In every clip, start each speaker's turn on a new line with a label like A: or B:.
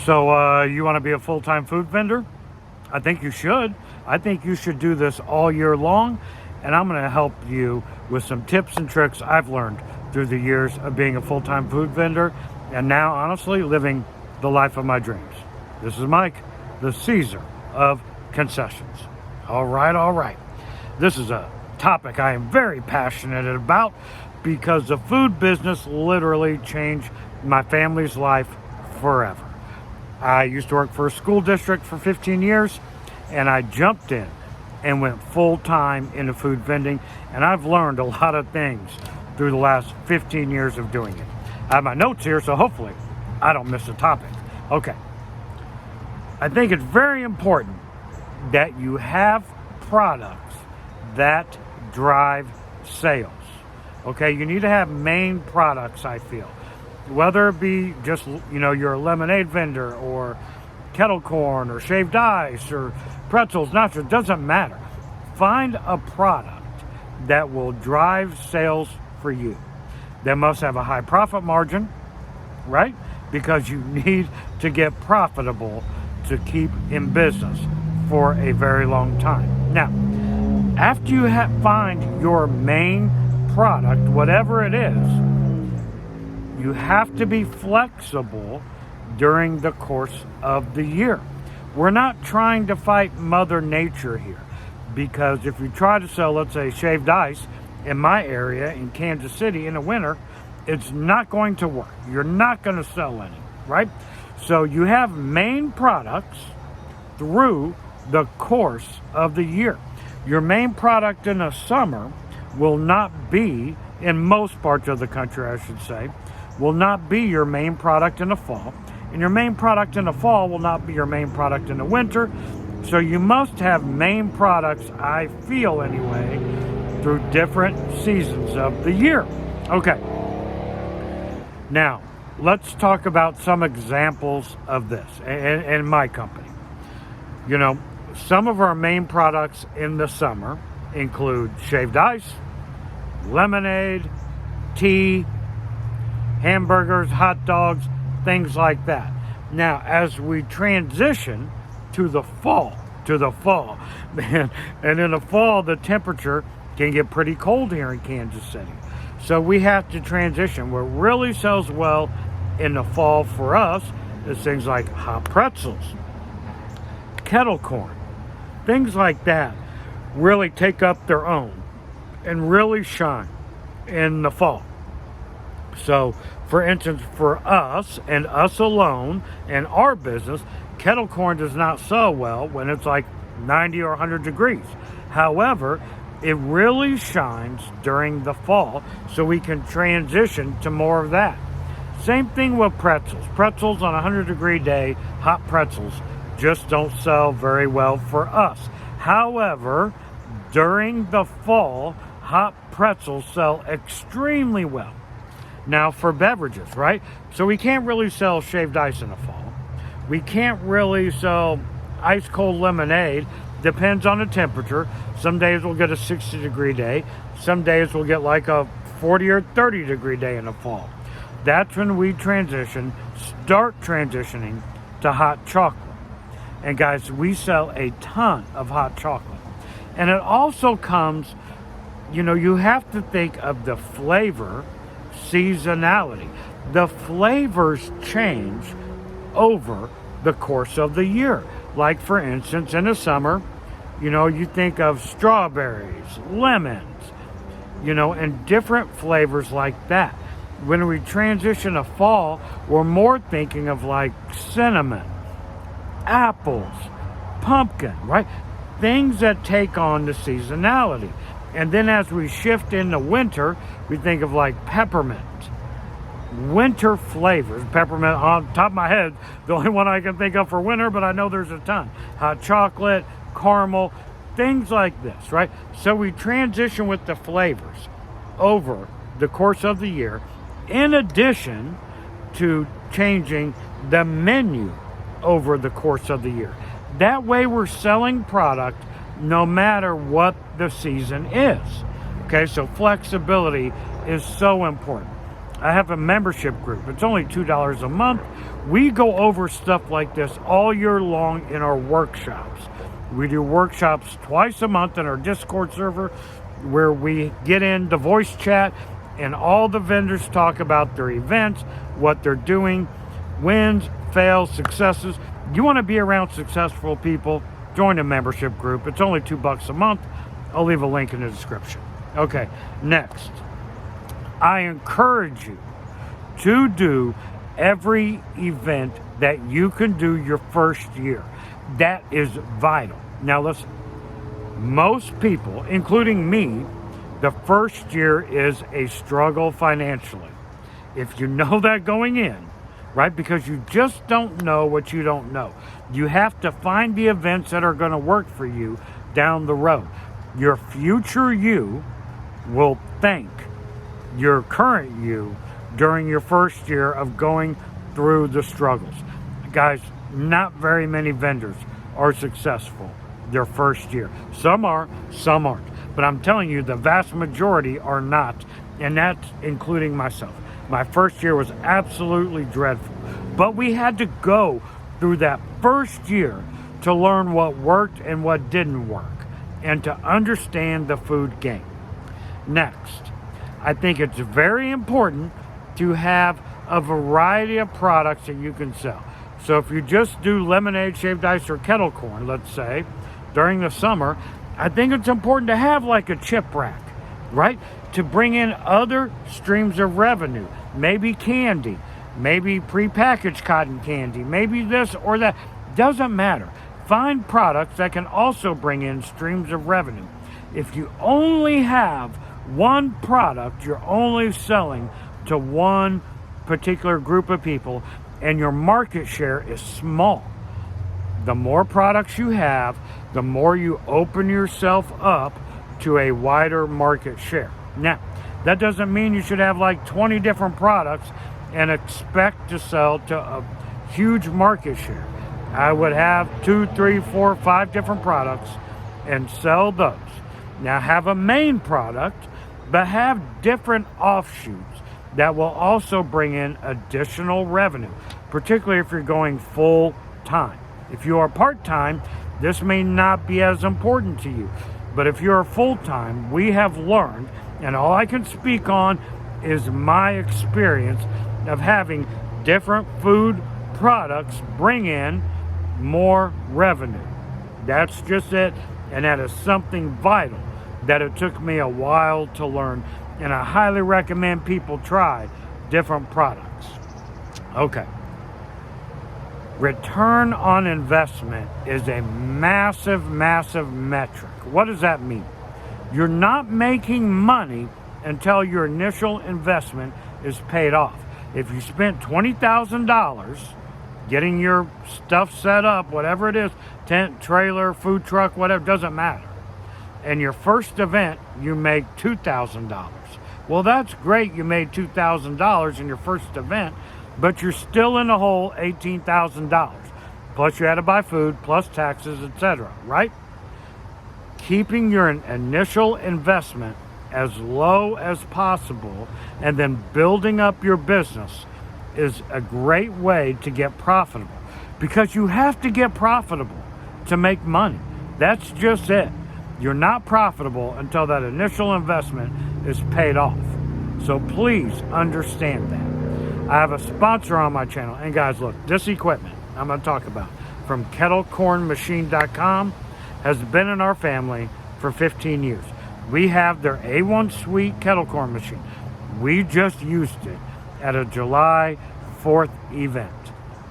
A: So you want to be a full-time food vendor? I think you should. I think you should do this all year long, and I'm going to help you with some tips and tricks I've learned through the years of being a full-time food vendor and now honestly living the life of my dreams. This is Mike, the Caesar of concessions. All right. This is a topic I am very passionate about because the food business literally changed my family's life forever. I used to work for a school district for 15 years, and I jumped in and went full-time into food vending, and I've learned a lot of things through the last 15 years of doing it. I have my notes here, so hopefully I don't miss a topic. Okay. I think it's very important that you have products that drive sales. Okay, you need to have main products, I feel. Whether it be just, you're a lemonade vendor or kettle corn or shaved ice or pretzels, nachos, doesn't matter. Find a product that will drive sales for you. They must have a high profit margin, right? Because you need to get profitable to keep in business for a very long time. Now, after you find your main product, whatever it is, you have to be flexible during the course of the year. We're not trying to fight Mother Nature here, because if you try to sell, let's say, shaved ice in my area in Kansas City in the winter, it's not going to work. You're not going to sell any, right? So you have main products through the course of the year. Your main product in the summer will not be, in most parts of the country, I should say, will not be your main product in the fall. And your main product in the fall will not be your main product in the winter. So you must have main products, I feel anyway, through different seasons of the year. Okay. Now, let's talk about some examples of this in my company. Some of our main products in the summer include shaved ice, lemonade, tea, hamburgers, hot dogs, things like that. Now, as we transition to the fall, and in the fall, the temperature can get pretty cold here in Kansas City. So we have to transition. What really sells well in the fall for us is things like hot pretzels, kettle corn, things like that really take up their own and really shine in the fall. So, for instance, for us and us alone and our business, kettle corn does not sell well when it's like 90 or 100 degrees. However, it really shines during the fall, so we can transition to more of that. Same thing with pretzels. Pretzels on a 100-degree day, hot pretzels, just don't sell very well for us. However, during the fall, hot pretzels sell extremely well. Now for beverages, right? So we can't really sell shaved ice in the fall. We can't really sell ice cold lemonade. Depends on the temperature. Some days we'll get a 60-degree day. Some days we'll get like a 40 or 30-degree day in the fall. That's when we start transitioning to hot chocolate. And guys, we sell a ton of hot chocolate. And it also comes, you have to think of the flavor seasonality. The flavors change over the course of the year. Like, for instance, in the summer, you think of strawberries, lemons, and different flavors like that. When we transition to fall, we're more thinking of like cinnamon, apples, pumpkin, right? Things that take on the seasonality. And then as we shift into winter, we think of like peppermint, winter flavors. Peppermint, on top of my head, the only one I can think of for winter, but I know there's a ton. Hot chocolate, caramel, things like this, right? So we transition with the flavors over the course of the year, in addition to changing the menu over the course of the year. That way we're selling product no matter what the season is. Okay, so flexibility is so important. I have a membership group. It's only $2 a month. We go over stuff like this all year long in our workshops. We do workshops twice a month in our Discord server where we get in the voice chat and all the vendors talk about their events, what they're doing, wins, fails, successes. You want to be around successful people, join a membership group. It's only $2 a month. I'll leave a link in the description. Okay, next. I encourage you to do every event that you can do your first year. That is vital. Now listen, most people, including me, the first year is a struggle financially. If you know that going in, right? Because you just don't know what you don't know. You have to find the events that are going to work for you down the road. Your future you will thank your current you during your first year of going through the struggles. Guys, not very many vendors are successful their first year. Some are, some aren't. But I'm telling you, the vast majority are not, and that's including myself. My first year was absolutely dreadful. But we had to go through that first year to learn what worked and what didn't work, and to understand the food game. Next, I think it's very important to have a variety of products that you can sell. So if you just do lemonade, shaved ice, or kettle corn, let's say, during the summer, I think it's important to have like a chip rack, right? To bring in other streams of revenue, maybe candy, maybe prepackaged cotton candy, maybe this or that, doesn't matter. Find products that can also bring in streams of revenue. If you only have one product, you're only selling to one particular group of people, and your market share is small. The more products you have, the more you open yourself up to a wider market share. Now, that doesn't mean you should have like 20 different products and expect to sell to a huge market share. I would have 2, 3, 4, 5 different products and sell those. Now have a main product, but have different offshoots that will also bring in additional revenue, particularly if you're going full time. If you are part-time, this may not be as important to you. But if you're full-time, we have learned, and all I can speak on is my experience of having different food products bring in more revenue. That's just it, and that is something vital that it took me a while to learn, and I highly recommend people try different products. Okay. Return on investment is a massive, massive metric. What does that mean? You're not making money until your initial investment is paid off. If you spent $20,000 getting your stuff set up, whatever it is, tent, trailer, food truck, whatever, doesn't matter, and your first event, you make $2,000. Well, that's great. You made $2,000 in your first event, but you're still in the hole $18,000. Plus you had to buy food, plus taxes, etc., right? Keeping your initial investment as low as possible and then building up your business is a great way to get profitable, because you have to get profitable to make money. That's just it. You're not profitable until that initial investment is paid off. So please understand that. I have a sponsor on my channel. And guys, look, this equipment I'm going to talk about from kettlecornmachine.com has been in our family for 15 years. We have their A1 Suite kettle corn machine. We just used it at a July 4th event.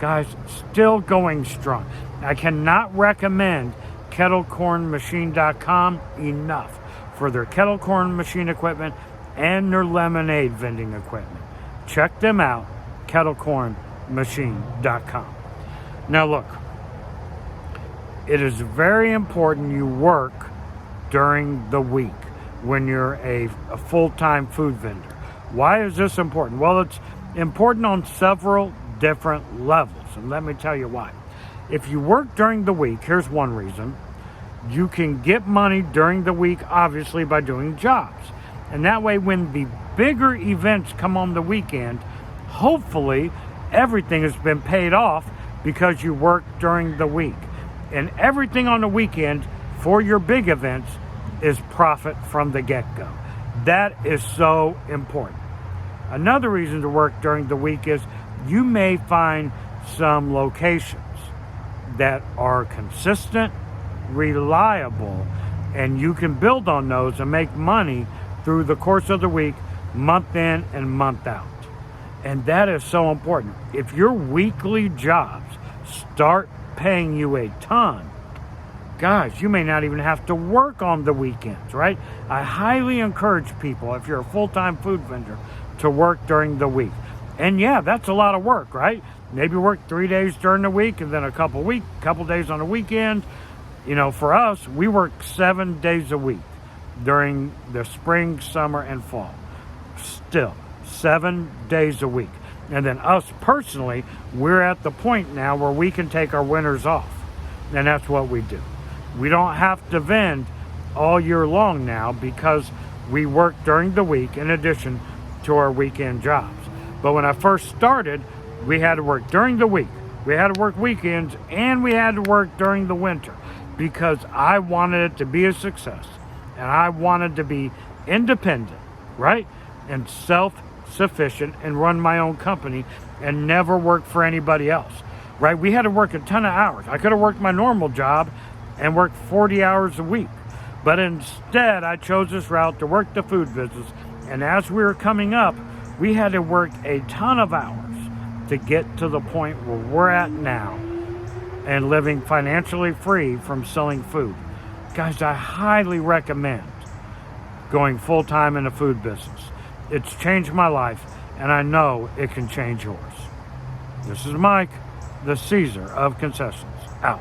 A: Guys, still going strong. I cannot recommend kettlecornmachine.com enough for their kettle corn machine equipment and their lemonade vending equipment. Check them out, kettlecornmachine.com. Now look, it is very important you work during the week when you're a full-time food vendor. Why is this important? Well, it's important on several different levels, and let me tell you why. If you work during the week, here's one reason. You can get money during the week, obviously, by doing jobs. And that way, when the bigger events come on the weekend, hopefully everything has been paid off because you work during the week. And everything on the weekend for your big events is profit from the get-go. That is so important. Another reason to work during the week is you may find some locations that are consistent, reliable, and you can build on those and make money through the course of the week, month in and month out. And that is so important. If your weekly jobs start paying you a ton, guys, you may not even have to work on the weekends, right? I highly encourage people, if you're a full-time food vendor, to work during the week. And yeah, that's a lot of work, right? Maybe work 3 days during the week and then a couple days on the weekend. You know, for us, we work 7 days a week during the spring, summer, and fall. Still, 7 days a week. And then us personally, we're at the point now where we can take our winters off. And that's what we do. We don't have to vend all year long now because we work during the week in addition to our weekend jobs. But when I first started, we had to work during the week. We had to work weekends and we had to work during the winter because I wanted it to be a success and I wanted to be independent, right? And self-sufficient and run my own company and never work for anybody else, right? We had to work a ton of hours. I could have worked my normal job and worked 40 hours a week. But instead, I chose this route to work the food business. And as we were coming up, we had to work a ton of hours to get to the point where we're at now and living financially free from selling food. Guys, I highly recommend going full-time in the food business. It's changed my life, and I know it can change yours. This is Mike, the Caesar of Concessions, out.